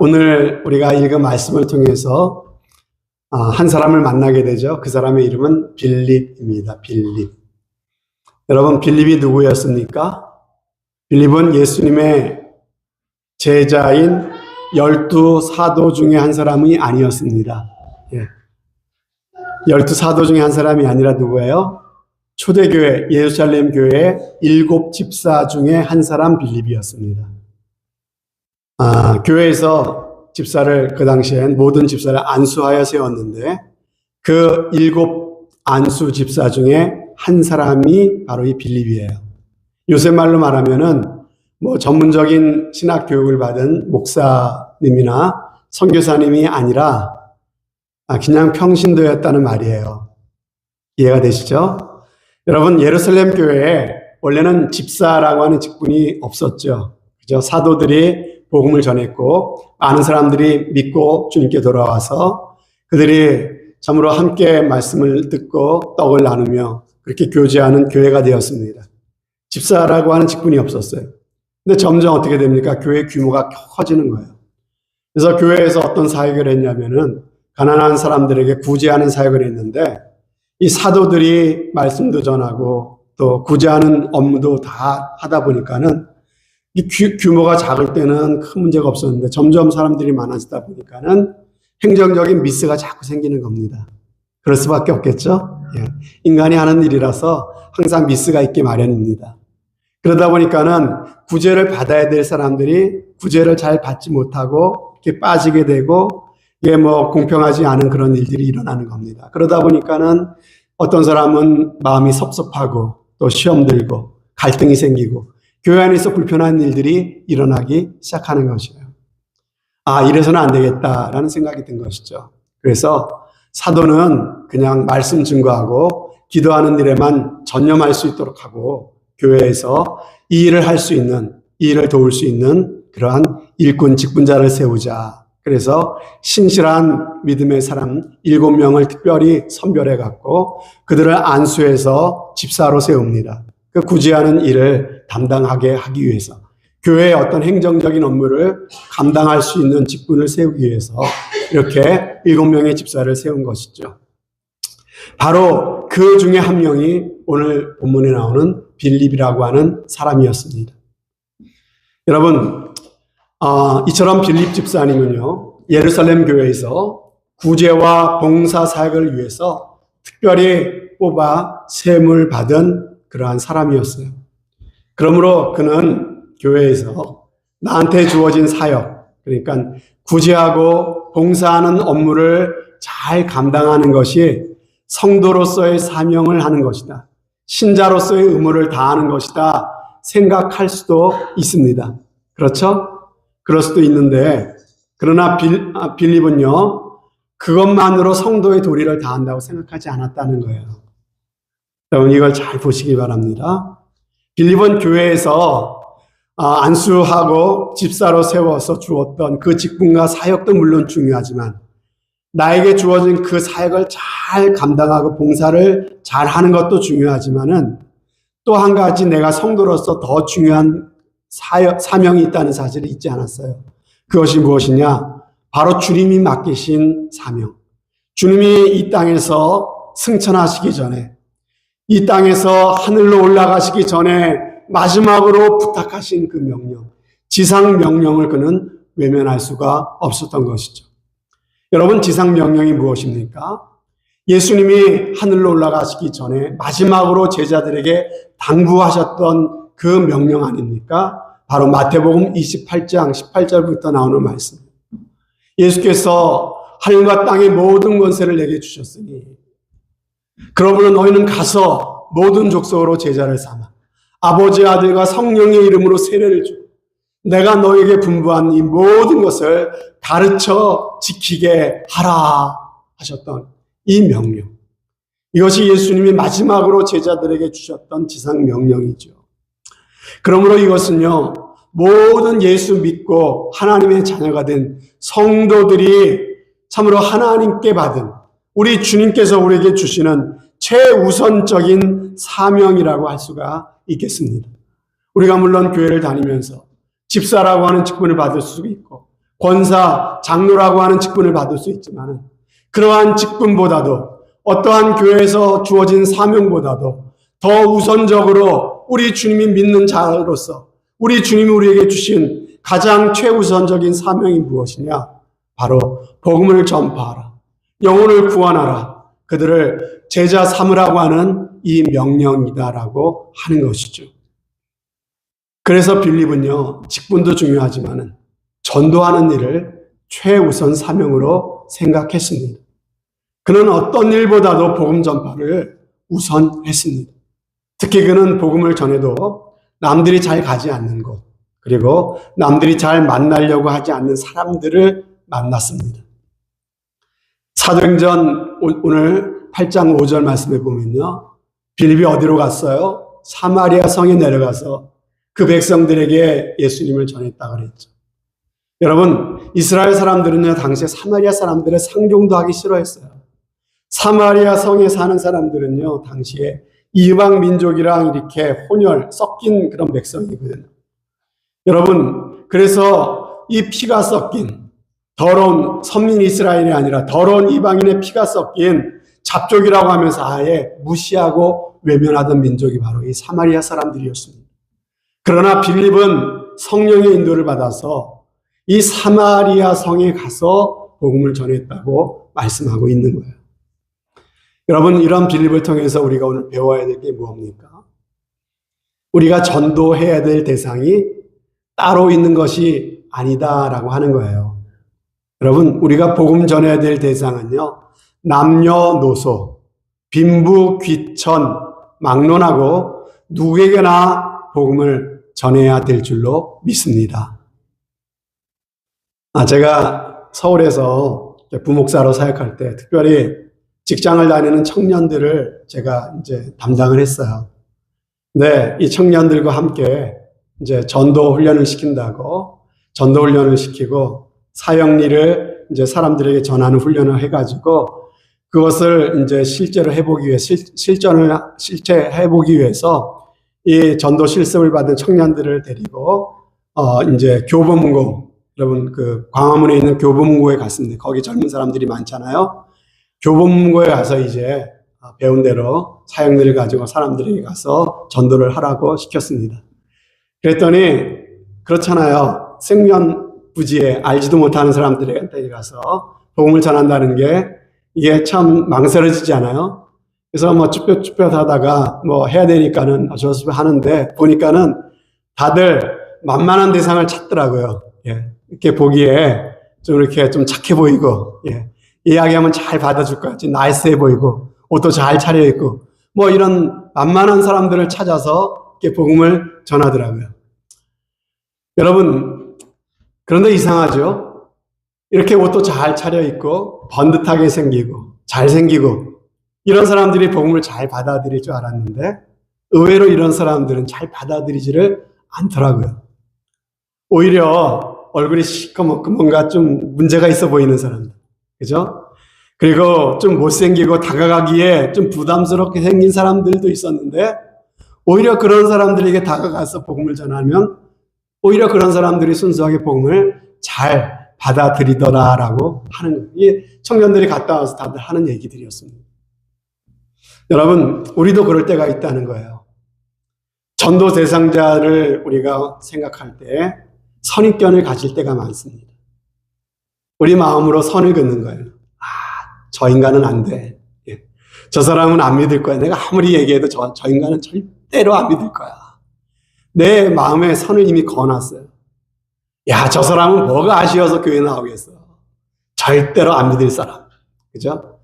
오늘 우리가 읽은 말씀을 통해서 한 사람을 만나게 되죠. 그 사람의 이름은 빌립입니다. 빌립. 여러분, 빌립이 누구였습니까? 빌립은 예수님의 제자인 12사도 중에 한 사람이 아니었습니다. 12사도 중에 한 사람이 아니라 누구예요? 초대교회, 예루살렘 교회의 7집사 중에 한 사람 빌립이었습니다. 교회에서 집사를, 그 당시엔 모든 집사를 안수하여 세웠는데 그 7 안수 집사 중에 한 사람이 바로 이 빌립이에요. 요새 말로 말하면은 전문적인 신학 교육을 받은 목사님이나 선교사님이 아니라 그냥 평신도였다는 말이에요. 이해가 되시죠? 여러분, 예루살렘 교회에 원래는 집사라고 하는 직분이 없었죠. 그죠? 사도들이 복음을 전했고 많은 사람들이 믿고 주님께 돌아와서 그들이 참으로 함께 말씀을 듣고 떡을 나누며 그렇게 교제하는 교회가 되었습니다. 집사라고 하는 직분이 없었어요. 근데 점점 어떻게 됩니까? 교회 규모가 커지는 거예요. 그래서 교회에서 어떤 사역을 했냐면은 가난한 사람들에게 구제하는 사역을 했는데 이 사도들이 말씀도 전하고 또 구제하는 업무도 다 하다 보니까는 이 규모가 작을 때는 큰 문제가 없었는데 점점 사람들이 많아지다 보니까는 행정적인 미스가 자꾸 생기는 겁니다. 그럴 수밖에 없겠죠? 인간이 하는 일이라서 항상 미스가 있기 마련입니다. 그러다 보니까는 구제를 받아야 될 사람들이 구제를 잘 받지 못하고 이렇게 빠지게 되고 이게 공평하지 않은 그런 일들이 일어나는 겁니다. 그러다 보니까는 어떤 사람은 마음이 섭섭하고 또 시험 들고 갈등이 생기고 교회 안에서 불편한 일들이 일어나기 시작하는 것이에요. 이래서는 안 되겠다라는 생각이 든 것이죠. 그래서 사도는 그냥 말씀 증거하고 기도하는 일에만 전념할 수 있도록 하고 교회에서 이 일을 할 수 있는, 이 일을 도울 수 있는 그러한 일꾼, 직분자를 세우자. 그래서 신실한 믿음의 사람 7명을 특별히 선별해 갖고 그들을 안수해서 집사로 세웁니다. 그 구제하는 일을 담당하게 하기 위해서 교회의 어떤 행정적인 업무를 감당할 수 있는 직분을 세우기 위해서 이렇게 7명의 집사를 세운 것이죠. 바로 그 중에 한 명이 오늘 본문에 나오는 빌립이라고 하는 사람이었습니다. 여러분, 이처럼 빌립 집사님은요, 예루살렘 교회에서 구제와 봉사 사역을 위해서 특별히 뽑아 셈을 받은 그러한 사람이었어요. 그러므로 그는 교회에서 나한테 주어진 사역, 그러니까 구제하고 봉사하는 업무를 잘 감당하는 것이 성도로서의 사명을 하는 것이다. 신자로서의 의무를 다하는 것이다. 생각할 수도 있습니다. 그렇죠? 그럴 수도 있는데, 그러나 빌립은요, 그것만으로 성도의 도리를 다한다고 생각하지 않았다는 거예요. 여러분, 이걸 잘 보시기 바랍니다. 빌립은 교회에서 안수하고 집사로 세워서 주었던 그 직분과 사역도 물론 중요하지만 나에게 주어진 그 사역을 잘 감당하고 봉사를 잘 하는 것도 중요하지만은 또 한 가지 내가 성도로서 더 중요한 사명이 있다는 사실을 잊지 않았어요. 그것이 무엇이냐? 바로 주님이 맡기신 사명. 주님이 이 땅에서 승천하시기 전에, 이 땅에서 하늘로 올라가시기 전에 마지막으로 부탁하신 그 명령, 지상 명령을 그는 외면할 수가 없었던 것이죠. 여러분, 지상 명령이 무엇입니까? 예수님이 하늘로 올라가시기 전에 마지막으로 제자들에게 당부하셨던 그 명령 아닙니까? 바로 마태복음 28장 18절부터 나오는 말씀. 예수께서 하늘과 땅의 모든 권세를 내게 주셨으니 그러므로 너희는 가서 모든 족속으로 제자를 삼아 아버지, 아들과 성령의 이름으로 세례를 주고 내가 너에게 분부한 이 모든 것을 가르쳐 지키게 하라 하셨던 이 명령. 이것이 예수님이 마지막으로 제자들에게 주셨던 지상 명령이죠. 그러므로 이것은요, 모든 예수 믿고 하나님의 자녀가 된 성도들이 참으로 하나님께 받은 우리 주님께서 우리에게 주시는 최우선적인 사명이라고 할 수가 있겠습니다. 우리가 물론 교회를 다니면서 집사라고 하는 직분을 받을 수도 있고 권사, 장로라고 하는 직분을 받을 수 있지만 그러한 직분보다도 어떠한 교회에서 주어진 사명보다도 더 우선적으로 우리 주님이 믿는 자로서 우리 주님이 우리에게 주신 가장 최우선적인 사명이 무엇이냐? 바로 복음을 전파하라. 영혼을 구원하라. 그들을 제자 삼으라고 하는 이 명령이다라고 하는 것이죠. 그래서 빌립은요, 직분도 중요하지만 전도하는 일을 최우선 사명으로 생각했습니다. 그는 어떤 일보다도 복음 전파를 우선했습니다. 특히 그는 복음을 전해도 남들이 잘 가지 않는 곳, 그리고 남들이 잘 만나려고 하지 않는 사람들을 만났습니다. 사도행전 오늘 8장 5절 말씀에 보면요, 빌립이 어디로 갔어요? 사마리아 성에 내려가서 그 백성들에게 예수님을 전했다 그랬죠. 여러분, 이스라엘 사람들은요, 당시에 사마리아 사람들의 상종도 하기 싫어했어요. 사마리아 성에 사는 사람들은요, 당시에 이방 민족이랑 이렇게 혼혈, 섞인 그런 백성이거든요. 여러분, 그래서 이 피가 섞인 더러운 선민 이스라엘이 아니라 더러운 이방인의 피가 섞인 잡족이라고 하면서 아예 무시하고 외면하던 민족이 바로 이 사마리아 사람들이었습니다. 그러나 빌립은 성령의 인도를 받아서 이 사마리아 성에 가서 복음을 전했다고 말씀하고 있는 거예요. 여러분, 이런 빌립을 통해서 우리가 오늘 배워야 될 게 무엇입니까? 우리가 전도해야 될 대상이 따로 있는 것이 아니다라고 하는 거예요. 여러분, 우리가 복음 전해야 될 대상은요, 남녀노소, 빈부, 귀천, 막론하고 누구에게나 복음을 전해야 될 줄로 믿습니다. 제가 서울에서 부목사로 사역할 때 특별히 직장을 다니는 청년들을 제가 이제 담당을 했어요. 네, 이 청년들과 함께 이제 전도 훈련을 시킨다고 전도 훈련을 시키고 사역리를 이제 사람들에게 전하는 훈련을 해가지고 그것을 이제 실제로 해보기 위해 실제 해보기 위해서 이 전도 실습을 받은 청년들을 데리고 이제 교보문고, 여러분 그 광화문에 있는 교보문고에 갔습니다. 거기 젊은 사람들이 많잖아요. 교보문고에 가서 이제 배운 대로 사역리를 가지고 사람들에게 가서 전도를 하라고 시켰습니다. 그랬더니 그렇잖아요. 생면부지에 알지도 못하는 사람들한테 가서 복음을 전한다는 게 이게 참 망설여지지 않아요? 그래서 뭐 쭈뼛쭈뼛 하다가 뭐 해야 되니까는 어쩔 수 없이 하는데 보니까는 다들 만만한 대상을 찾더라고요. 예. 이렇게 보기에 좀 이렇게 좀 착해 보이고, 예. 이야기하면 잘 받아줄 것 같지, 나이스해 보이고, 옷도 잘 차려입고, 뭐 이런 만만한 사람들을 찾아서 이렇게 복음을 전하더라고요. 여러분, 그런데 이상하죠? 이렇게 옷도 잘 차려입고, 번듯하게 생기고, 잘생기고, 이런 사람들이 복음을 잘 받아들일 줄 알았는데, 의외로 이런 사람들은 잘 받아들이지를 않더라고요. 오히려 얼굴이 시커멓고 뭔가 좀 문제가 있어 보이는 사람들. 그죠? 그리고 좀 못생기고 다가가기에 좀 부담스럽게 생긴 사람들도 있었는데, 오히려 그런 사람들에게 다가가서 복음을 전하면 오히려 그런 사람들이 순수하게 복음을 잘 받아들이더라라고 하는 거예요. 이 청년들이 갔다 와서 다들 하는 얘기들이었습니다. 여러분, 우리도 그럴 때가 있다는 거예요. 전도 대상자를 우리가 생각할 때 선입견을 가질 때가 많습니다. 우리 마음으로 선을 긋는 거예요. 저 인간은 안 돼. 예. 저 사람은 안 믿을 거야. 내가 아무리 얘기해도 저 인간은 절대로 안 믿을 거야. 내 마음에 선을 이미 그어놨어요. 야, 저 사람은 뭐가 아쉬워서 교회 나오겠어. 절대로 안 믿을 사람. 그죠?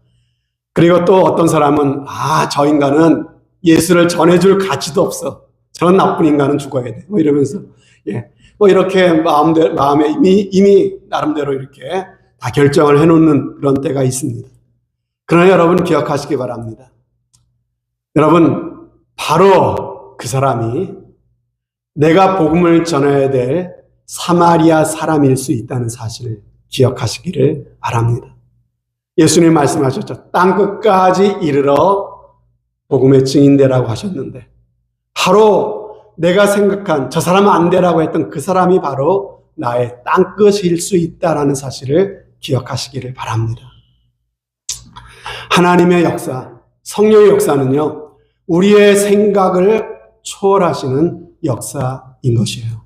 그리고 또 어떤 사람은 저 인간은 예수를 전해줄 가치도 없어. 저런 나쁜 인간은 죽어야 돼. 뭐 이러면서, 예. 뭐 이렇게 마음에 이미 나름대로 이렇게 다 결정을 해놓는 그런 때가 있습니다. 그러나 여러분 기억하시기 바랍니다. 여러분, 바로 그 사람이 내가 복음을 전해야 될 사마리아 사람일 수 있다는 사실을 기억하시기를 바랍니다. 예수님 말씀하셨죠. 땅끝까지 이르러 복음의 증인되라고 하셨는데, 바로 내가 생각한 저 사람은 안 되라고 했던 그 사람이 바로 나의 땅끝일 수 있다라는 사실을 기억하시기를 바랍니다. 하나님의 역사, 성령의 역사는요, 우리의 생각을 초월하시는 역사인 것이에요.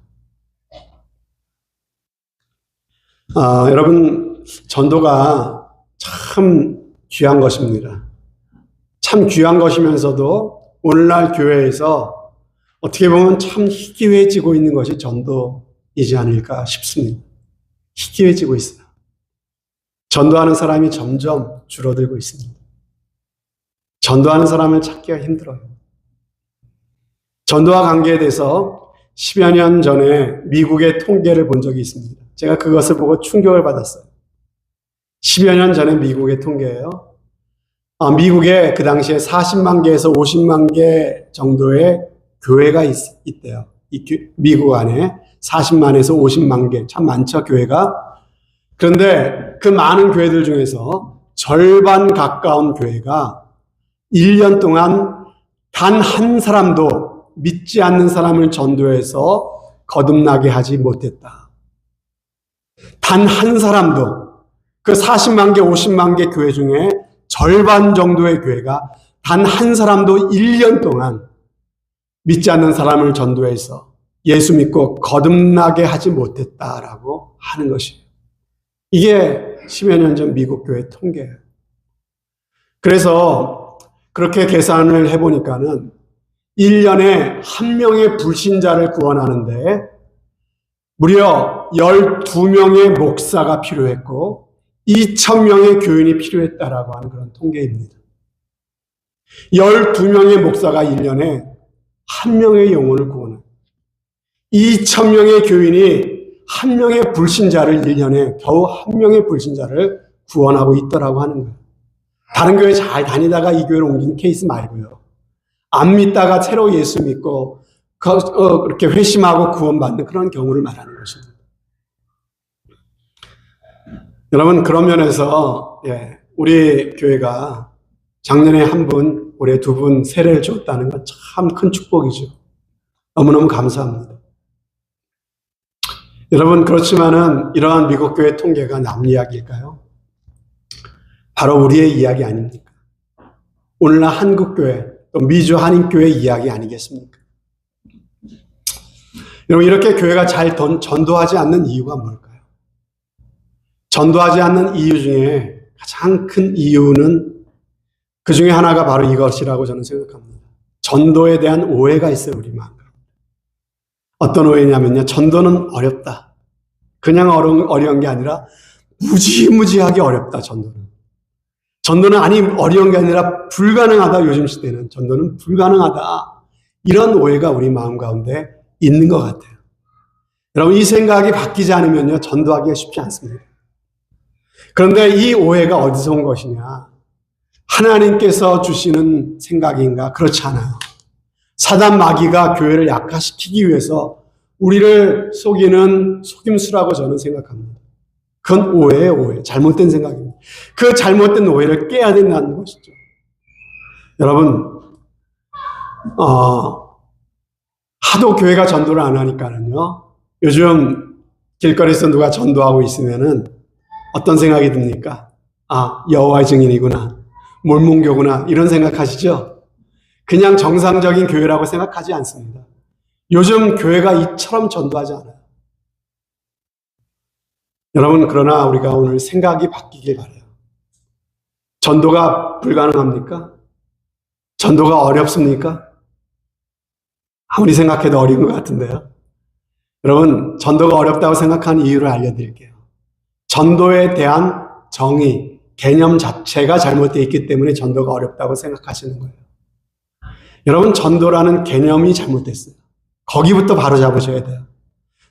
여러분, 전도가 참 귀한 것입니다. 참 귀한 것이면서도 오늘날 교회에서 어떻게 보면 참 희귀해지고 있는 것이 전도이지 않을까 싶습니다. 희귀해지고 있어요. 전도하는 사람이 점점 줄어들고 있습니다. 전도하는 사람을 찾기가 힘들어요. 전도와 관계에 대해서 10여 년 전에 미국의 통계를 본 적이 있습니다. 제가 그것을 보고 충격을 받았어요. 10여 년 전에 미국의 통계예요. 미국에 그 당시에 40만 개에서 50만 개 정도의 교회가 있대요. 미국 안에 40만에서 50만 개, 참 많죠, 교회가. 그런데 그 많은 교회들 중에서 절반 가까운 교회가 1년 동안 단 한 사람도 믿지 않는 사람을 전도해서 거듭나게 하지 못했다. 단 한 사람도, 그 40만 개, 50만 개 교회 중에 절반 정도의 교회가 단 한 사람도 1년 동안 믿지 않는 사람을 전도해서 예수 믿고 거듭나게 하지 못했다라고 하는 것이에요. 이게 10여 년 전 미국 교회 통계예요. 그래서 그렇게 계산을 해보니까는 1년에 한 명의 불신자를 구원하는데 무려 12명의 목사가 필요했고 2,000명의 교인이 필요했다라고 하는 그런 통계입니다. 12명의 목사가 1년에 한 명의 영혼을 구원합니다. 2,000명의 교인이 한 명의 불신자를 1년에 겨우 한 명의 불신자를 구원하고 있더라고 하는 거예요. 다른 교회 잘 다니다가 이 교회로 옮긴 케이스 말고요. 안 믿다가 새로 예수 믿고 그렇게 회심하고 구원받는 그런 경우를 말하는 것입니다. 여러분, 그런 면에서 우리 교회가 작년에 한 분, 올해 두 분 세례를 줬다는 건 참 큰 축복이죠. 너무너무 감사합니다. 여러분, 그렇지만은 이러한 미국 교회 통계가 남 이야기일까요? 바로 우리의 이야기 아닙니까? 오늘날 한국교회, 또 미주 한인교회 이야기 아니겠습니까? 여러분, 이렇게 교회가 잘 전도하지 않는 이유가 뭘까요? 전도하지 않는 이유 중에 가장 큰 이유는 그 중에 하나가 바로 이것이라고 저는 생각합니다. 전도에 대한 오해가 있어요, 우리 마음. 어떤 오해냐면요, 전도는 어렵다. 그냥 어려운 게 아니라 무지무지하게 어렵다, 전도는. 전도는 어려운 게 아니라 불가능하다, 요즘 시대는. 전도는 불가능하다. 이런 오해가 우리 마음 가운데 있는 것 같아요. 여러분, 이 생각이 바뀌지 않으면요, 전도하기가 쉽지 않습니다. 그런데 이 오해가 어디서 온 것이냐? 하나님께서 주시는 생각인가? 그렇지 않아요. 사단 마귀가 교회를 약화시키기 위해서 우리를 속이는 속임수라고 저는 생각합니다. 그건 오해예요, 오해. 잘못된 생각입니다. 그 잘못된 오해를 깨야 된다는 것이죠. 여러분, 하도 교회가 전도를 안 하니까는요, 요즘 길거리에서 누가 전도하고 있으면은 어떤 생각이 듭니까? 여호와의 증인이구나. 몰몬교구나. 이런 생각하시죠? 그냥 정상적인 교회라고 생각하지 않습니다. 요즘 교회가 이처럼 전도하지 않아요. 여러분, 그러나 우리가 오늘 생각이 바뀌길 바라요. 전도가 불가능합니까? 전도가 어렵습니까? 아무리 생각해도 어려운 것 같은데요. 여러분, 전도가 어렵다고 생각하는 이유를 알려드릴게요. 전도에 대한 정의, 개념 자체가 잘못되어 있기 때문에 전도가 어렵다고 생각하시는 거예요. 여러분, 전도라는 개념이 잘못됐어요. 거기부터 바로 잡으셔야 돼요.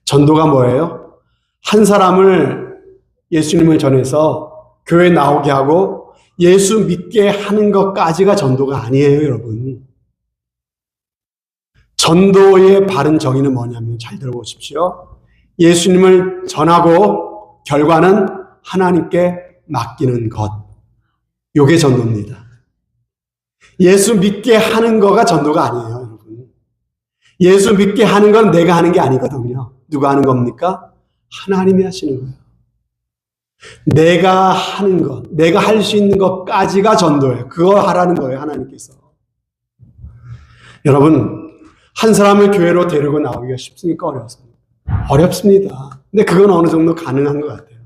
전도가 뭐예요? 한 사람을 예수님을 전해서 교회에 나오게 하고 예수 믿게 하는 것까지가 전도가 아니에요, 여러분. 전도의 바른 정의는 뭐냐면, 잘 들어보십시오. 예수님을 전하고 결과는 하나님께 맡기는 것. 요게 전도입니다. 예수 믿게 하는 거가 전도가 아니에요, 여러분. 예수 믿게 하는 건 내가 하는 게 아니거든요. 누가 하는 겁니까? 하나님이 하시는 거예요. 내가 하는 것, 내가 할 수 있는 것까지가 전도예요. 그거 하라는 거예요, 하나님께서. 여러분, 한 사람을 교회로 데리고 나오기가 쉽습니까? 어렵습니까? 어렵습니다. 근데 그건 어느 정도 가능한 것 같아요.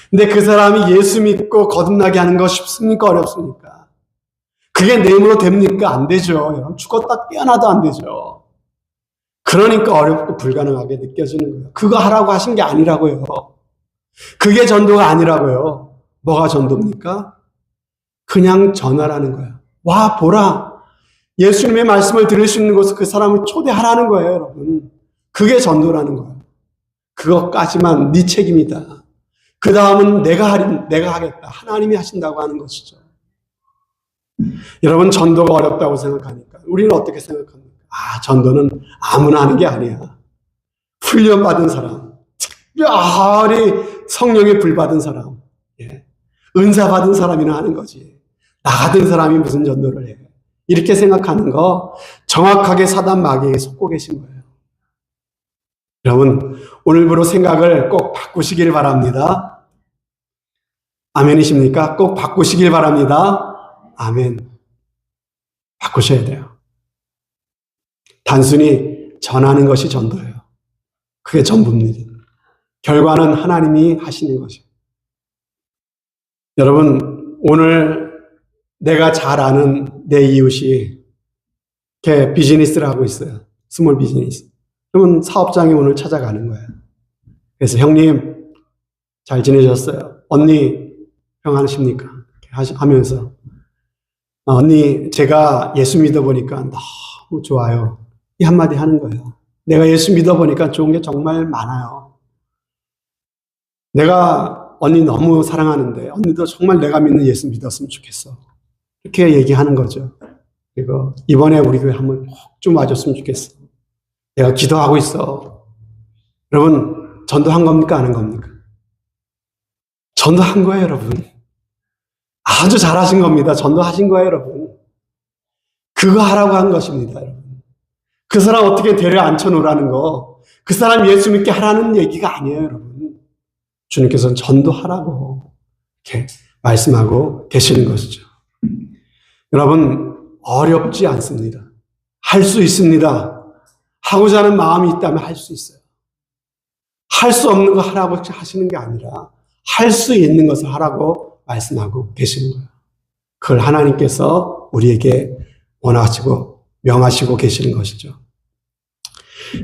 근데 그 사람이 예수 믿고 거듭나게 하는 거 쉽습니까? 어렵습니까? 그게 내 힘으로 됩니까? 안 되죠. 여러분, 죽었다 깨어나도 안 되죠. 그러니까 어렵고 불가능하게 느껴지는 거예요. 그거 하라고 하신 게 아니라고요. 그게 전도가 아니라고요. 뭐가 전도입니까? 그냥 전하라는 거예요. 와, 보라. 예수님의 말씀을 들을 수 있는 곳에 그 사람을 초대하라는 거예요, 여러분. 그게 전도라는 거예요. 그것까지만 네 책임이다. 그 다음은 내가 하겠다. 하나님이 하신다고 하는 것이죠. 여러분, 전도가 어렵다고 생각하니까 우리는 어떻게 생각합니까? 전도는 아무나 하는 게 아니야. 훈련받은 사람, 특별히 성령의 불 받은 사람, 은사 받은 사람이나 하는 거지. 나 같은 사람이 무슨 전도를 해. 이렇게 생각하는 거 정확하게 사단 마귀에 속고 계신 거예요. 여러분, 오늘부로 생각을 꼭 바꾸시길 바랍니다. 아멘이십니까? 꼭 바꾸시길 바랍니다. 아멘. 바꾸셔야 돼요. 단순히 전하는 것이 전도예요. 그게 전부입니다. 결과는 하나님이 하시는 것이에요. 여러분, 오늘 내가 잘 아는 내 이웃이 이렇게 비즈니스를 하고 있어요. 스몰 비즈니스. 그러면 사업장이 오늘 찾아가는 거예요. 그래서 형님, 잘 지내셨어요? 언니, 평안하십니까? 이렇게 하면서 언니, 제가 예수 믿어보니까 너무 좋아요. 이 한마디 하는 거예요. 내가 예수 믿어보니까 좋은 게 정말 많아요. 내가 언니 너무 사랑하는데 언니도 정말 내가 믿는 예수 믿었으면 좋겠어. 이렇게 얘기하는 거죠. 그리고 이번에 우리 교회 한번 꼭 좀 와줬으면 좋겠어. 내가 기도하고 있어. 여러분, 전도한 겁니까? 안 한 겁니까? 전도한 거예요, 여러분. 아주 잘하신 겁니다. 전도하신 거예요, 여러분. 그거 하라고 한 것입니다, 여러분. 그 사람 어떻게 데려 앉혀놓으라는 거, 그 사람 예수 믿게 하라는 얘기가 아니에요, 여러분. 주님께서는 전도하라고 이렇게 말씀하고 계시는 것이죠. 여러분, 어렵지 않습니다. 할 수 있습니다. 하고자 하는 마음이 있다면 할 수 있어요. 할 수 없는 거 하라고 하시는 게 아니라 할 수 있는 것을 하라고 말씀하고 계시는 거예요. 그걸 하나님께서 우리에게 원하시고 명하시고 계시는 것이죠.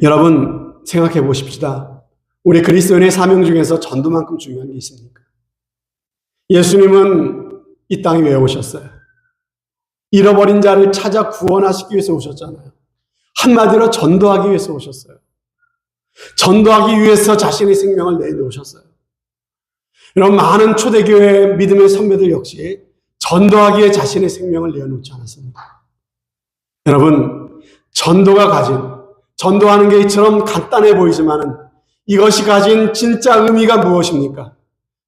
여러분, 생각해 보십시다. 우리 그리스도인의 사명 중에서 전도만큼 중요한 게 있습니까? 예수님은 이 땅에 왜 오셨어요? 잃어버린 자를 찾아 구원하시기 위해서 오셨잖아요. 한마디로 전도하기 위해서 오셨어요. 전도하기 위해서 자신의 생명을 내놓으셨어요. 이런 많은 초대교회 믿음의 선배들 역시 전도하기 위해 자신의 생명을 내어놓지 않았습니다. 여러분, 전도하는 게 이처럼 간단해 보이지만 이것이 가진 진짜 의미가 무엇입니까?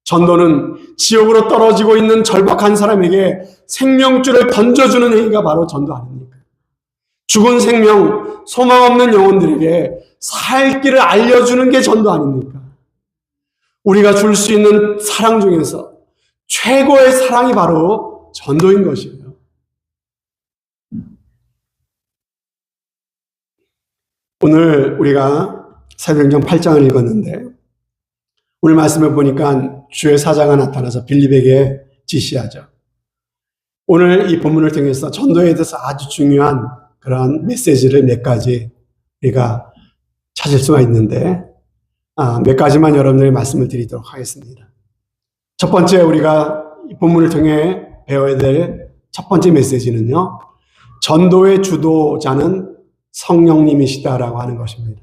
전도는 지옥으로 떨어지고 있는 절박한 사람에게 생명줄을 던져주는 행위가 바로 전도 아닙니까? 죽은 생명, 소망 없는 영혼들에게 살 길을 알려주는 게 전도 아닙니까? 우리가 줄 수 있는 사랑 중에서 최고의 사랑이 바로 전도인 것이에요. 오늘 우리가 사도행전 8장을 읽었는데 오늘 말씀을 보니까 주의 사자가 나타나서 빌립에게 지시하죠. 오늘 이 본문을 통해서 전도에 대해서 아주 중요한 그런 메시지를 몇 가지 우리가 찾을 수가 있는데 몇 가지만 여러분들에게 말씀을 드리도록 하겠습니다. 첫 번째 우리가 이 본문을 통해 배워야 될 첫 번째 메시지는요. 전도의 주도자는 성령님이시다라고 하는 것입니다.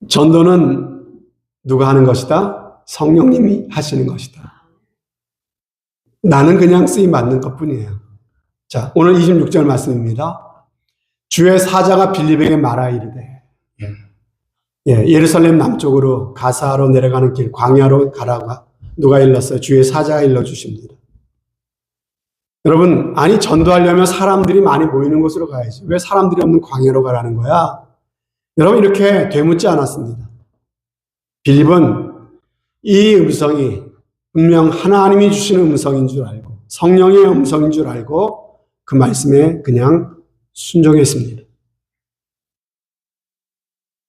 전도는 누가 하는 것이다? 성령님이 하시는 것이다. 나는 그냥 쓰임 받는 것뿐이에요. 자, 오늘 26절 말씀입니다. 주의 사자가 빌립에게 말하 이르되 예루살렘 남쪽으로 가사로 내려가는 길 광야로 가라고 누가 일렀어요? 주의 사자가 일러주십니다. 여러분, 아니 전도하려면 사람들이 많이 모이는 곳으로 가야지. 왜 사람들이 없는 광야로 가라는 거야? 여러분, 이렇게 되묻지 않았습니다. 빌립은 이 음성이 분명 하나님이 주시는 음성인 줄 알고 성령의 음성인 줄 알고 그 말씀에 그냥 순종했습니다.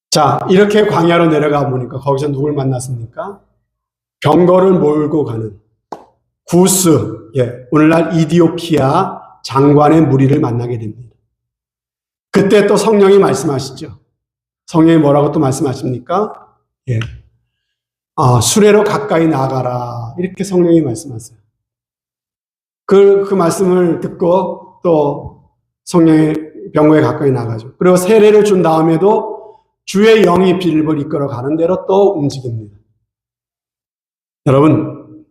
자, 이렇게 광야로 내려가 보니까 거기서 누굴 만났습니까? 병거를 몰고 가는 구스, 오늘날 이디오피아 장관의 무리를 만나게 됩니다. 그때 또 성령이 말씀하시죠. 성령이 뭐라고 또 말씀하십니까? 수레로 가까이 나가라. 이렇게 성령이 말씀하세요. 그 말씀을 듣고 또 성령의 병거에 가까이 나가죠. 그리고 세례를 준 다음에도 주의 영이 빌립을 이끌어 가는 대로 또 움직입니다. 여러분,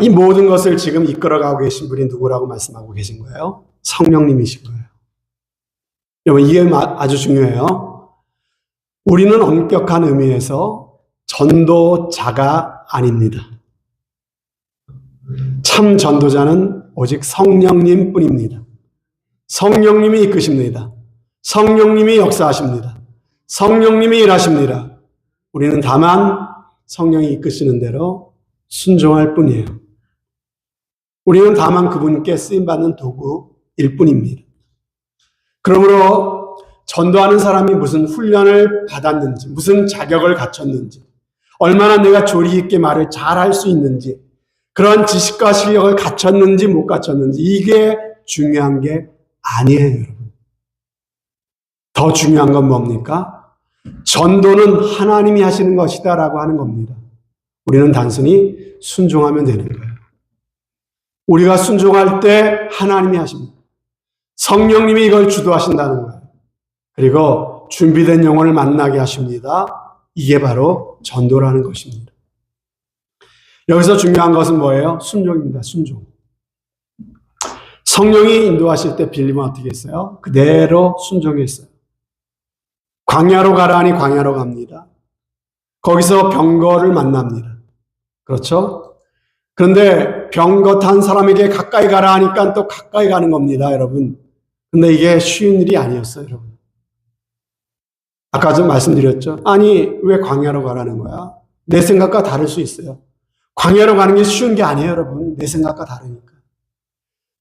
이 모든 것을 지금 이끌어가고 계신 분이 누구라고 말씀하고 계신 거예요? 성령님이신 거예요. 여러분, 이게 아주 중요해요. 우리는 엄격한 의미에서 전도자가 아닙니다. 참 전도자는 오직 성령님 뿐입니다. 성령님이 이끄십니다. 성령님이 역사하십니다. 성령님이 일하십니다. 우리는 다만 성령이 이끄시는 대로 순종할 뿐이에요. 우리는 다만 그분께 쓰임받는 도구일 뿐입니다. 그러므로 전도하는 사람이 무슨 훈련을 받았는지, 무슨 자격을 갖췄는지, 얼마나 내가 조리 있게 말을 잘할 수 있는지, 그런 지식과 실력을 갖췄는지 못 갖췄는지, 이게 중요한 게 아니에요, 여러분. 더 중요한 건 뭡니까? 전도는 하나님이 하시는 것이다라고 하는 겁니다. 우리는 단순히 순종하면 되는 거예요. 우리가 순종할 때 하나님이 하십니다. 성령님이 이걸 주도하신다는 거예요. 그리고 준비된 영혼을 만나게 하십니다. 이게 바로 전도라는 것입니다. 여기서 중요한 것은 뭐예요? 순종입니다. 순종. 성령이 인도하실 때 빌립은 어떻게 했어요? 그대로 순종했어요. 광야로 가라 하니 광야로 갑니다. 거기서 병거를 만납니다. 그렇죠? 그런데 병거 탄 사람에게 가까이 가라 하니까 또 가까이 가는 겁니다, 여러분. 근데 이게 쉬운 일이 아니었어요, 여러분. 아까 좀 말씀드렸죠? 아니, 왜 광야로 가라는 거야? 내 생각과 다를 수 있어요. 광야로 가는 게 쉬운 게 아니에요, 여러분. 내 생각과 다르니까.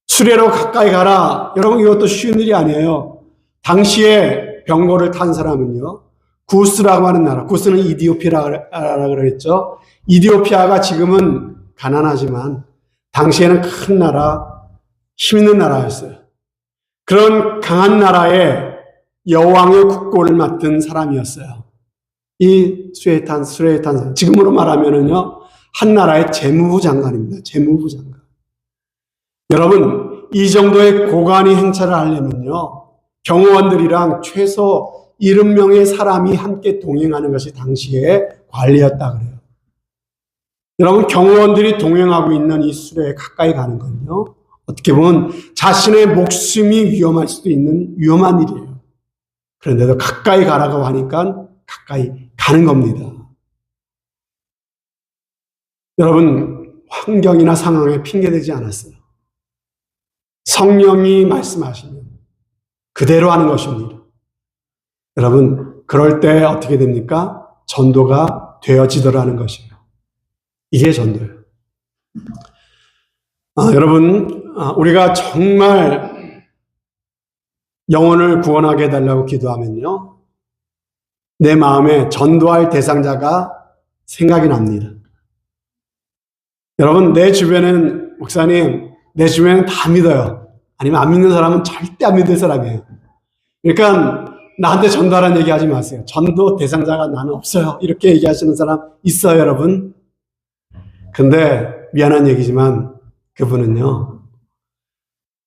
수레로 가까이 가라. 여러분, 이것도 쉬운 일이 아니에요. 당시에 병거를 탄 사람은요, 구스라고 하는 나라, 구스는 이디오피아라고 그랬죠. 이디오피아가 지금은 가난하지만 당시에는 큰 나라, 힘 있는 나라였어요. 그런 강한 나라에 여왕의 국고를 맡은 사람이었어요. 이 수레탄 사람. 지금으로 말하면은요, 한 나라의 재무부 장관입니다. 재무부 장관. 여러분, 이 정도의 고관이 행차를 하려면요, 경호원들이랑 최소 70명의 사람이 함께 동행하는 것이 당시의 관리였다 그래요. 여러분, 경호원들이 동행하고 있는 이 수레에 가까이 가는 건요, 어떻게 보면 자신의 목숨이 위험할 수도 있는 위험한 일이에요. 그런데도 가까이 가라고 하니까 가까이 가는 겁니다. 여러분, 환경이나 상황에 핑계대지 않았어요. 성령이 말씀하시면 그대로 하는 것입니다. 여러분, 그럴 때 어떻게 됩니까? 전도가 되어지더라는 것이에요. 이게 전도예요. 여러분, 우리가 정말 영혼을 구원하게 해달라고 기도하면요, 내 마음에 전도할 대상자가 생각이 납니다. 여러분, 내 주변엔, 목사님, 내 주변엔 다 믿어요. 아니면 안 믿는 사람은 절대 안 믿을 사람이에요. 그러니까 나한테 전도하라는 얘기 하지 마세요. 전도 대상자가 나는 없어요. 이렇게 얘기하시는 사람 있어요, 여러분. 근데 미안한 얘기지만 그분은요,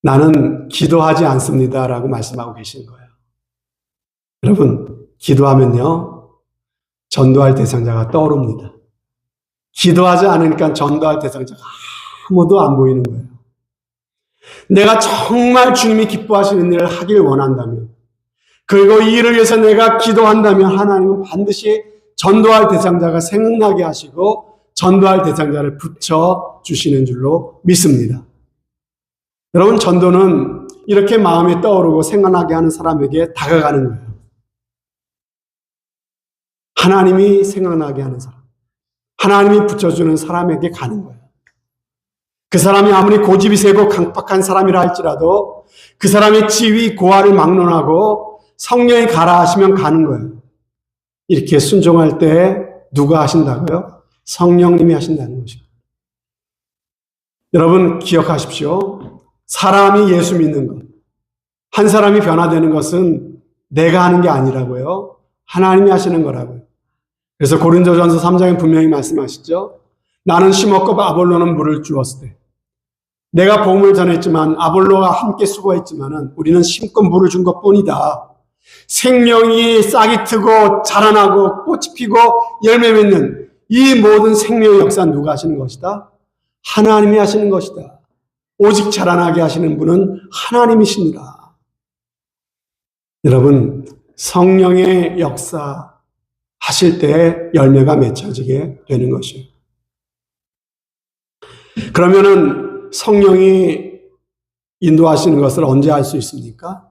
나는 기도하지 않습니다라고 말씀하고 계시는 거예요. 여러분, 기도하면요, 전도할 대상자가 떠오릅니다. 기도하지 않으니까 전도할 대상자가 아무도 안 보이는 거예요. 내가 정말 주님이 기뻐하시는 일을 하길 원한다면, 그리고 이 일을 위해서 내가 기도한다면 하나님은 반드시 전도할 대상자가 생각나게 하시고 전도할 대상자를 붙여주시는 줄로 믿습니다. 여러분, 전도는 이렇게 마음에 떠오르고 생각나게 하는 사람에게 다가가는 거예요. 하나님이 생각나게 하는 사람, 하나님이 붙여주는 사람에게 가는 거예요. 그 사람이 아무리 고집이 세고 강팍한 사람이라 할지라도 그 사람의 지위, 고하를 막론하고 성령이 가라 하시면 가는 거예요. 이렇게 순종할 때 누가 하신다고요? 성령님이 하신다는 것입니다. 여러분 기억하십시오. 사람이 예수 믿는 것, 한 사람이 변화되는 것은 내가 하는 게 아니라고요. 하나님이 하시는 거라고요. 그래서 고린도전서 3장에 분명히 말씀하시죠. 나는 심었고 아볼로는 물을 주었을 때 내가 복음을 전했지만 아볼로가 함께 수고했지만은 우리는 심고 물을 준 것뿐이다. 생명이 싹이 트고 자라나고 꽃이 피고 열매 맺는 이 모든 생명의 역사는 누가 하시는 것이다? 하나님이 하시는 것이다. 오직 자라나게 하시는 분은 하나님이십니다. 여러분, 성령의 역사 하실 때 열매가 맺혀지게 되는 것이에요. 그러면은 성령이 인도하시는 것을 언제 알 수 있습니까?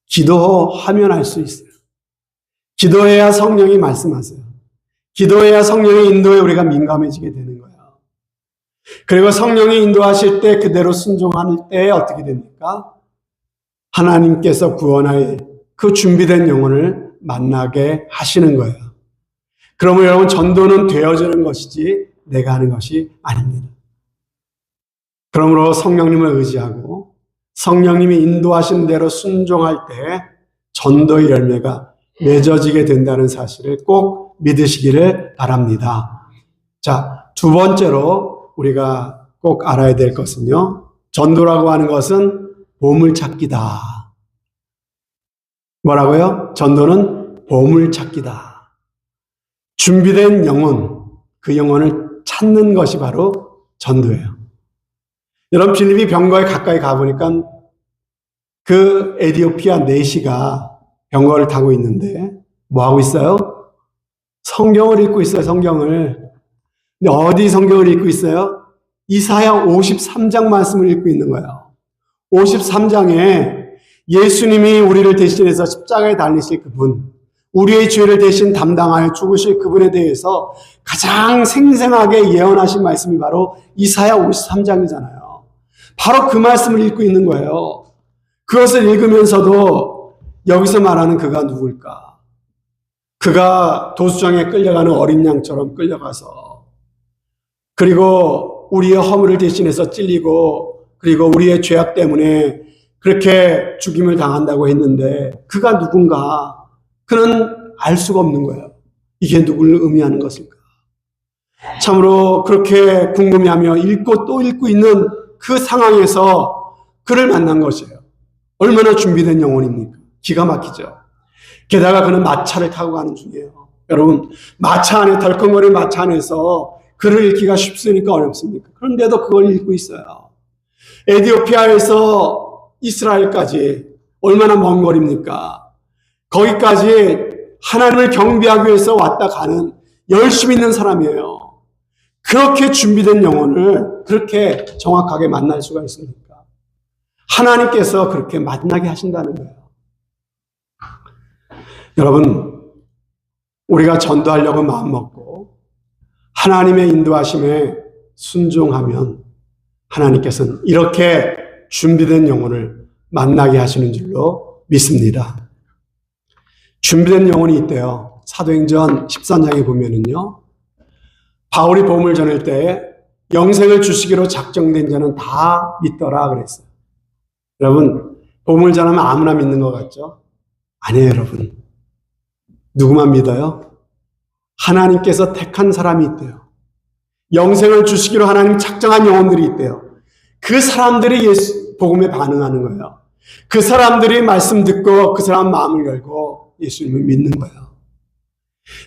기도하면 알 수 있어요. 기도해야 성령이 말씀하세요. 기도해야 성령의 인도에 우리가 민감해지게 되는 거예요. 그리고 성령이 인도하실 때 그대로 순종할 때 어떻게 됩니까? 하나님께서 구원할 그 준비된 영혼을 만나게 하시는 거예요. 그러면 여러분 전도는 되어지는 것이지 내가 하는 것이 아닙니다. 그러므로 성령님을 의지하고 성령님이 인도하신 대로 순종할 때 전도의 열매가 맺어지게 된다는 사실을 꼭 믿으시기를 바랍니다. 자, 두 번째로 우리가 꼭 알아야 될 것은요. 전도라고 하는 것은 보물찾기다. 뭐라고요? 전도는 보물찾기다. 준비된 영혼, 그 영혼을 찾는 것이 바로 전도예요. 여러분 빌립이 병거에 가까이 가보니까 그 에티오피아 내시가 병거를 타고 있는데 뭐 하고 있어요? 성경을 읽고 있어요. 성경을. 근데 어디 성경을 읽고 있어요? 이사야 53장 말씀을 읽고 있는 거예요. 53장에 예수님이 우리를 대신해서 십자가에 달리실 그분, 우리의 죄를 대신 담당하여 죽으실 그분에 대해서 가장 생생하게 예언하신 말씀이 바로 이사야 53장이잖아요. 바로 그 말씀을 읽고 있는 거예요. 그것을 읽으면서도 여기서 말하는 그가 누굴까? 그가 도수장에 끌려가는 어린 양처럼 끌려가서 그리고 우리의 허물을 대신해서 찔리고 그리고 우리의 죄악 때문에 그렇게 죽임을 당한다고 했는데 그가 누군가? 그는 알 수가 없는 거예요. 이게 누구를 의미하는 것일까? 참으로 그렇게 궁금해하며 읽고 또 읽고 있는 그 상황에서 그를 만난 것이에요. 얼마나 준비된 영혼입니까? 기가 막히죠. 게다가 그는 마차를 타고 가는 중이에요. 여러분, 마차 안에 덜컹거리는 마차 안에서 글을 읽기가 쉽습니까? 어렵습니까? 그런데도 그걸 읽고 있어요. 에티오피아에서 이스라엘까지 얼마나 먼 거리입니까? 거기까지 하나님을 경배하기 위해서 왔다 가는 열심히 있는 사람이에요. 그렇게 준비된 영혼을 그렇게 정확하게 만날 수가 있습니까? 하나님께서 그렇게 만나게 하신다는 거예요. 여러분, 우리가 전도하려고 마음먹고 하나님의 인도하심에 순종하면 하나님께서는 이렇게 준비된 영혼을 만나게 하시는 줄로 믿습니다. 준비된 영혼이 있대요. 사도행전 13장에 보면은요. 바울이 복음을 전할 때 영생을 주시기로 작정된 자는 다 믿더라 그랬어요. 여러분, 복음을 전하면 아무나 믿는 것 같죠? 아니에요, 여러분. 누구만 믿어요? 하나님께서 택한 사람이 있대요. 영생을 주시기로 하나님 작정한 영혼들이 있대요. 그 사람들이 예수 복음에 반응하는 거예요. 그 사람들이 말씀 듣고 그 사람 마음을 열고 예수님을 믿는 거예요.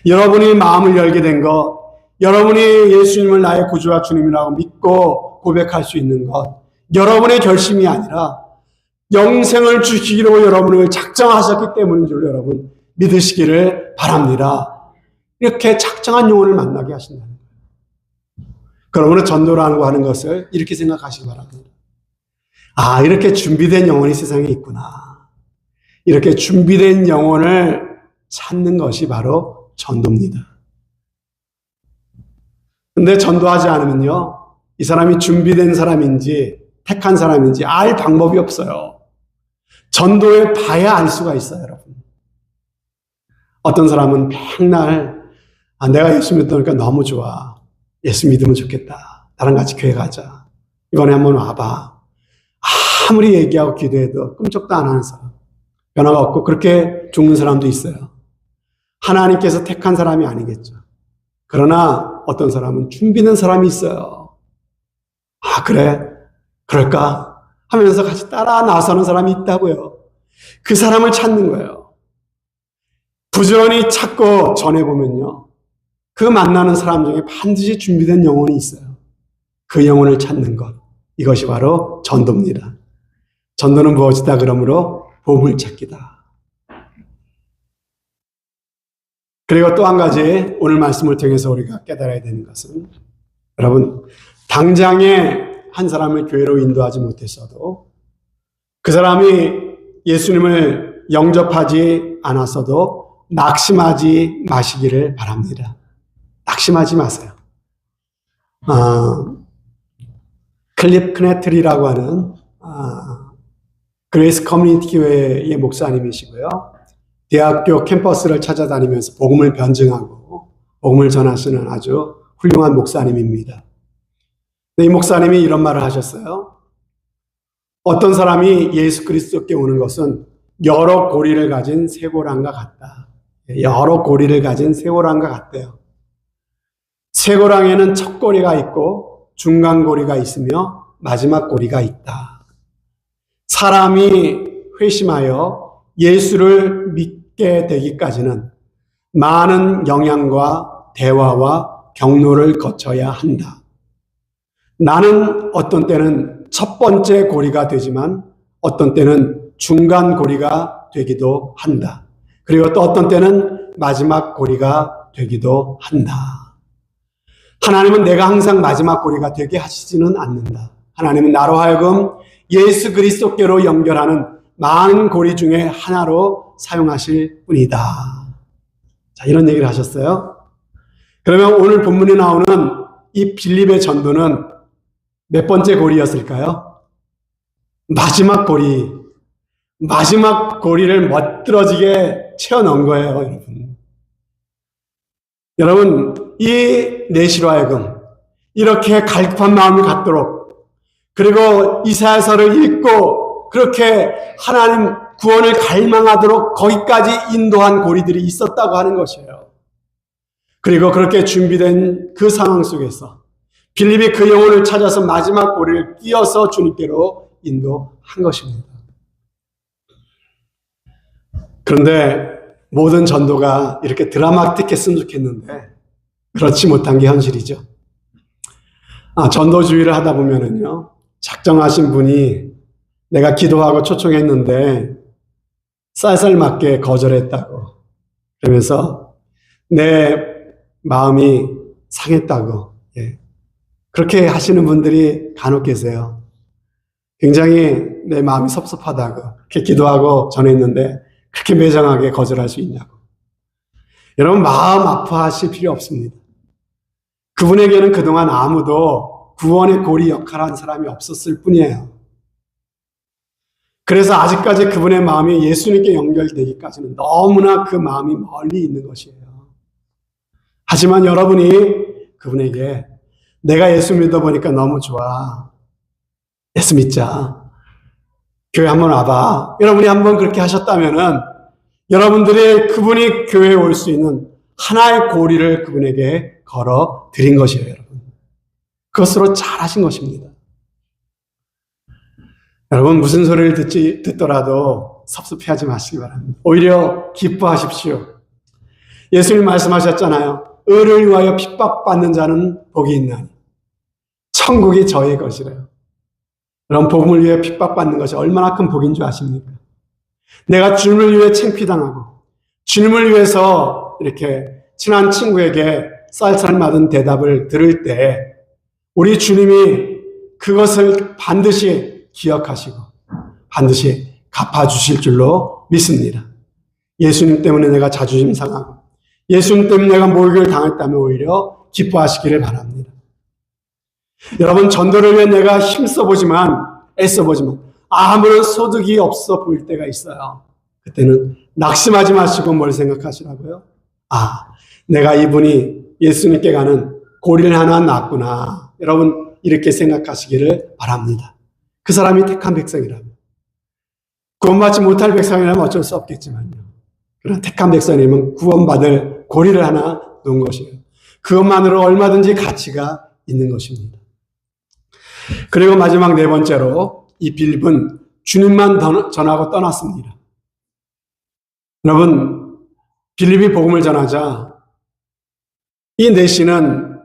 여러분이 마음을 열게 된 것, 여러분이 예수님을 나의 구주와 주님이라고 믿고 고백할 수 있는 것, 여러분의 결심이 아니라 영생을 주시기로 여러분을 작정하셨기 때문인 줄 여러분 믿으시기를 바랍니다. 이렇게 작정한 영혼을 만나게 하신다는 거예요. 그러므로 전도라고 하는 것을 이렇게 생각하시기 바랍니다. 아, 이렇게 준비된 영혼이 세상에 있구나. 이렇게 준비된 영혼을 찾는 것이 바로 전도입니다. 근데 전도하지 않으면요, 이 사람이 준비된 사람인지 택한 사람인지 알 방법이 없어요. 전도에 봐야 알 수가 있어요, 여러분. 어떤 사람은 맨날 내가 예수 믿으니까 너무 좋아. 예수 믿으면 좋겠다. 나랑 같이 교회 가자. 이번에 한번 와봐. 아무리 얘기하고 기도해도 꿈쩍도 안 하는 사람. 변화가 없고 그렇게 죽는 사람도 있어요. 하나님께서 택한 사람이 아니겠죠. 그러나 어떤 사람은 준비된 사람이 있어요. 아, 그래? 그럴까? 하면서 같이 따라 나서는 사람이 있다고요. 그 사람을 찾는 거예요. 부지런히 찾고 전해보면요, 그 만나는 사람 중에 반드시 준비된 영혼이 있어요. 그 영혼을 찾는 것, 이것이 바로 전도입니다. 전도는 무엇이다 그러므로 보물찾기다. 그리고 또 한 가지 오늘 말씀을 통해서 우리가 깨달아야 되는 것은, 여러분, 당장에 한 사람을 교회로 인도하지 못했어도, 그 사람이 예수님을 영접하지 않았어도 낙심하지 마시기를 바랍니다. 낙심하지 마세요. 클립 크네틀이라고 하는 그레이스 커뮤니티 교회의 목사님이시고요. 대학교 캠퍼스를 찾아다니면서 복음을 변증하고 복음을 전하시는 아주 훌륭한 목사님입니다. 이 목사님이 이런 말을 하셨어요. 어떤 사람이 예수 그리스도께 오는 것은 여러 고리를 가진 쇠고랑과 같다. 여러 고리를 가진 쇠고랑과 같대요. 쇠고랑에는 첫 고리가 있고 중간 고리가 있으며 마지막 고리가 있다. 사람이 회심하여 예수를 믿게 되기까지는 많은 영향과 대화와 경로를 거쳐야 한다. 나는 어떤 때는 첫 번째 고리가 되지만 어떤 때는 중간 고리가 되기도 한다. 그리고 또 어떤 때는 마지막 고리가 되기도 한다. 하나님은 내가 항상 마지막 고리가 되게 하시지는 않는다. 하나님은 나로 하여금 예수 그리스도께로 연결하는 많은 고리 중에 하나로 사용하실 뿐이다. 자, 이런 얘기를 하셨어요. 그러면 오늘 본문에 나오는 이 빌립의 전도는 몇 번째 고리였을까요? 마지막 고리. 마지막 고리를 멋들어지게 채워넣은 거예요, 여러분. 여러분, 이 내시로 하여금 이렇게 갈급한 마음을 갖도록, 그리고 이사야서를 읽고 그렇게 하나님 구원을 갈망하도록 거기까지 인도한 고리들이 있었다고 하는 것이에요. 그리고 그렇게 준비된 그 상황 속에서 빌립이 그 영혼을 찾아서 마지막 고리를 끼워서 주님께로 인도한 것입니다. 그런데 모든 전도가 이렇게 드라마틱했으면 좋겠는데 그렇지 못한 게 현실이죠. 전도주의를 하다 보면은요, 작정하신 분이 내가 기도하고 초청했는데 쌀쌀맞게 거절했다고, 그러면서 내 마음이 상했다고, 그렇게 하시는 분들이 간혹 계세요. 굉장히 내 마음이 섭섭하다고, 그렇게 기도하고 전했는데 그렇게 매정하게 거절할 수 있냐고. 여러분, 마음 아파하실 필요 없습니다. 그분에게는 그동안 아무도 구원의 고리 역할을 한 사람이 없었을 뿐이에요. 그래서 아직까지 그분의 마음이 예수님께 연결되기까지는 너무나 그 마음이 멀리 있는 것이에요. 하지만 여러분이 그분에게 내가 예수 믿어보니까 너무 좋아. 예수 믿자. 교회 한번 와봐. 여러분이 한번 그렇게 하셨다면은 여러분들이 그분이 교회에 올 수 있는 하나의 고리를 그분에게 걸어 드린 것이에요, 여러분. 그것으로 잘하신 것입니다. 여러분, 무슨 소리를 듣더라도 섭섭해하지 마시기 바랍니다. 오히려 기뻐하십시오. 예수님 말씀하셨잖아요. 의를 위하여 핍박받는 자는 복이 있나니 천국이 저의 것이래요. 여러분, 복음을 위해 핍박받는 것이 얼마나 큰 복인 줄 아십니까? 내가 주님을 위해 창피당하고 주님을 위해서 이렇게 친한 친구에게 쌀쌀 맞은 대답을 들을 때 우리 주님이 그것을 반드시 기억하시고 반드시 갚아주실 줄로 믿습니다. 예수님 때문에 내가 자존심 상하고 예수님 때문에 내가 모욕을 당했다면 오히려 기뻐하시기를 바랍니다. 여러분, 전도를 위해 내가 애써보지만 아무런 소득이 없어 보일 때가 있어요. 그때는 낙심하지 마시고 뭘 생각하시라고요? 내가 이분이 예수님께 가는 고리를 하나 놨구나. 여러분, 이렇게 생각하시기를 바랍니다. 그 사람이 택한 백성이라면. 구원받지 못할 백성이라면 어쩔 수 없겠지만요. 그러나 택한 백성이면 구원받을 고리를 하나 놓은 것이에요. 그것만으로 얼마든지 가치가 있는 것입니다. 그리고 마지막 네 번째로 이 빌립은 주님만 전하고 떠났습니다. 여러분, 빌립이 복음을 전하자 이 내시는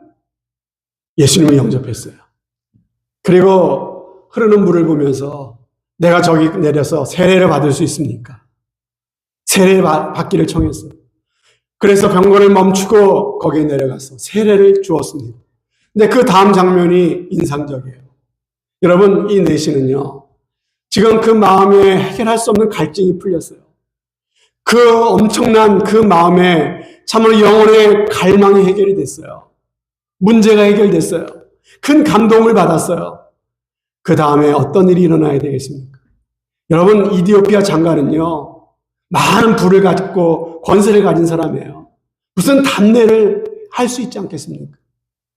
예수님을 영접했어요. 그리고 흐르는 물을 보면서 내가 저기 내려서 세례를 받을 수 있습니까? 세례를 받기를 청했어요. 그래서 병거를 멈추고 거기에 내려가서 세례를 주었습니다. 근데 그 다음 장면이 인상적이에요. 여러분, 이 내시는요, 지금 그 마음에 해결할 수 없는 갈증이 풀렸어요. 그 엄청난 그 마음에 참으로 영혼의 갈망이 해결이 됐어요. 문제가 해결됐어요. 큰 감동을 받았어요. 그 다음에 어떤 일이 일어나야 되겠습니까? 여러분, 이디오피아 장관은요, 많은 부를 가지고 권세를 가진 사람이에요. 무슨 답례를 할 수 있지 않겠습니까?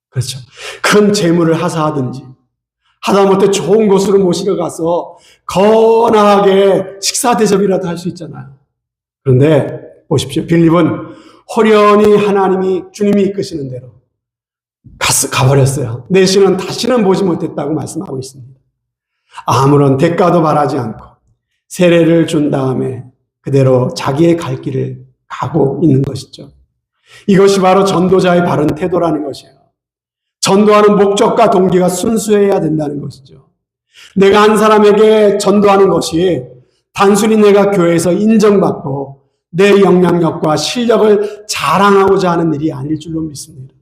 그렇죠. 큰 재물을 하사하든지 하다못해 좋은 곳으로 모시고 가서 거나하게 식사 대접이라도 할 수 있잖아요. 그런데 보십시오. 빌립은 호련히 주님이 이끄시는 대로 가버렸어요. 내시는 다시는 보지 못했다고 말씀하고 있습니다. 아무런 대가도 바라지 않고 세례를 준 다음에 그대로 자기의 갈 길을 가고 있는 것이죠. 이것이 바로 전도자의 바른 태도라는 것이에요. 전도하는 목적과 동기가 순수해야 된다는 것이죠. 내가 한 사람에게 전도하는 것이 단순히 내가 교회에서 인정받고 내 영향력과 실력을 자랑하고자 하는 일이 아닐 줄로 믿습니다.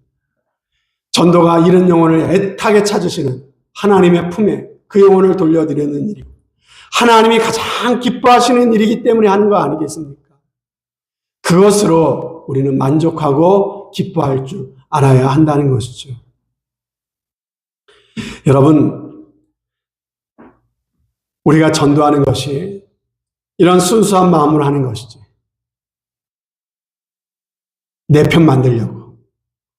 전도가 잃은 영혼을 애타게 찾으시는 하나님의 품에 그 영혼을 돌려드리는 일이고 하나님이 가장 기뻐하시는 일이기 때문에 하는 거 아니겠습니까? 그것으로 우리는 만족하고 기뻐할 줄 알아야 한다는 것이죠. 여러분, 우리가 전도하는 것이 이런 순수한 마음으로 하는 것이지. 내 편 만들려고,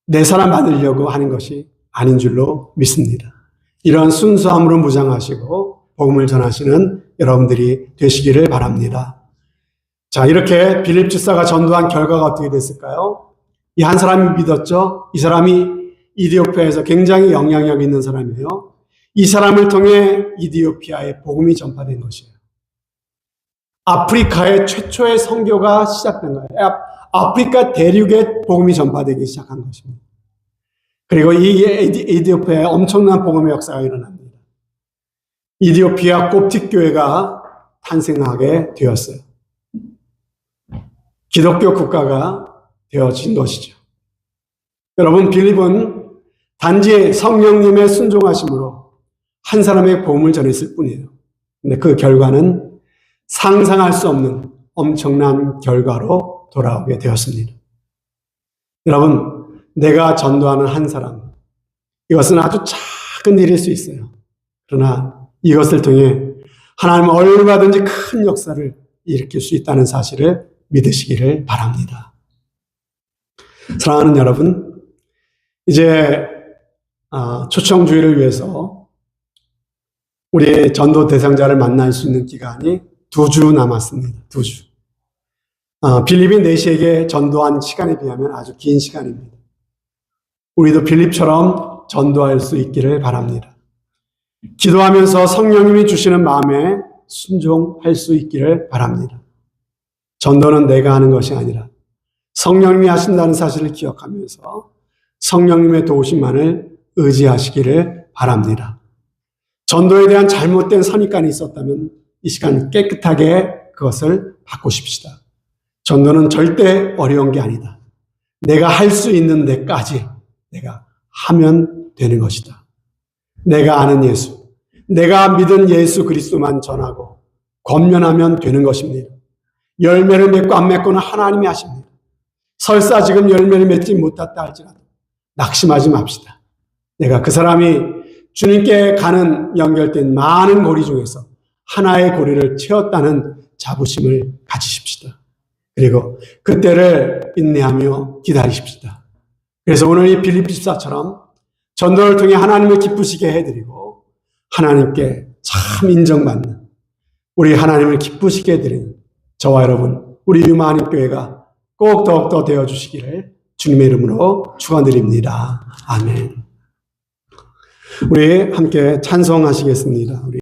내 사람 만들려고 하는 것이 아닌 줄로 믿습니다. 이런 순수함으로 무장하시고 복음을 전하시는 여러분들이 되시기를 바랍니다. 자, 이렇게 빌립 집사가 전도한 결과가 어떻게 됐을까요? 이 한 사람이 믿었죠. 이 사람이 이디오피아에서 굉장히 영향력 있는 사람이에요. 이 사람을 통해 이디오피아에 복음이 전파된 것이에요. 아프리카의 최초의 선교가 시작된 거예요. 아프리카 대륙에 복음이 전파되기 시작한 것입니다. 그리고 이 이디오피아에 엄청난 복음의 역사가 일어납니다. 이디오피아 콥틱교회가 탄생하게 되었어요. 기독교 국가가 되어진 것이죠. 여러분, 빌립은 단지 성령님의 순종하심으로 한 사람의 복음을 전했을 뿐이에요. 근데 그 결과는 상상할 수 없는 엄청난 결과로 돌아오게 되었습니다. 여러분, 내가 전도하는 한 사람, 이것은 아주 작은 일일 수 있어요. 그러나 이것을 통해 하나님은 얼마든지 큰 역사를 일으킬 수 있다는 사실을 믿으시기를 바랍니다. 사랑하는 여러분, 이제 초청주의를 위해서 우리 전도 대상자를 만날 수 있는 기간이 2주 남았습니다. 2주. 빌립이 내시에게 전도한 시간에 비하면 아주 긴 시간입니다. 우리도 빌립처럼 전도할 수 있기를 바랍니다. 기도하면서 성령님이 주시는 마음에 순종할 수 있기를 바랍니다. 전도는 내가 하는 것이 아니라 성령님이 하신다는 사실을 기억하면서 성령님의 도우심만을 의지하시기를 바랍니다. 전도에 대한 잘못된 선입관이 있었다면 이 시간 깨끗하게 그것을 바꾸십시다. 전도는 절대 어려운 게 아니다. 내가 할 수 있는 데까지 내가 하면 되는 것이다. 내가 아는 예수, 내가 믿은 예수 그리스도만 전하고 권면하면 되는 것입니다. 열매를 맺고 안 맺고는 하나님이 하십니다. 설사 지금 열매를 맺지 못했다 할지라도 낙심하지 맙시다. 내가 그 사람이 주님께 가는 연결된 많은 고리 중에서 하나의 고리를 채웠다는 자부심을 가지십시다. 그리고 그때를 인내하며 기다리십시다. 그래서 오늘 이 빌립보 집사처럼 전도를 통해 하나님을 기쁘시게 해드리고 하나님께 참 인정받는 우리 하나님을 기쁘시게 해드리는 저와 여러분, 우리 유마하님 교회가 꼭 더욱더 되어주시기를 주님의 이름으로 축원드립니다. 아멘. 우리 함께 찬송하시겠습니다. 우리